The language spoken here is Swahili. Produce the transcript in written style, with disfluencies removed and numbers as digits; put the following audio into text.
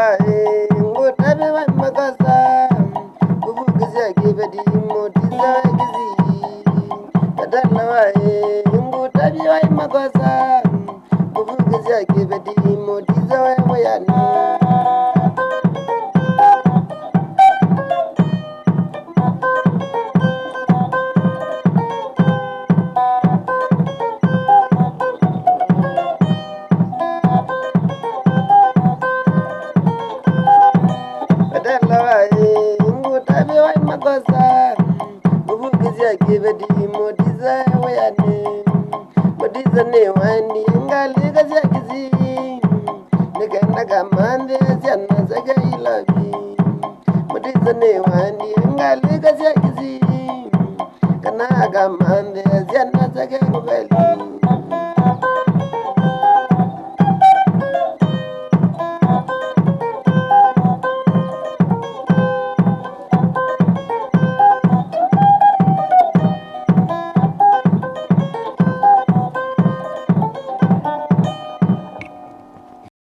wae ngotabe wa makasa bubu kizya kibedi motiza kizi kadala wae ngotabe wa makasa bubu kizya kibedi motiza wa moyani Kibedi modiza wayane modiza ne wani ngali gaza kizi naga mande zanna zaga ilabi modiza ne wani ngali gaza kizi kana ga mande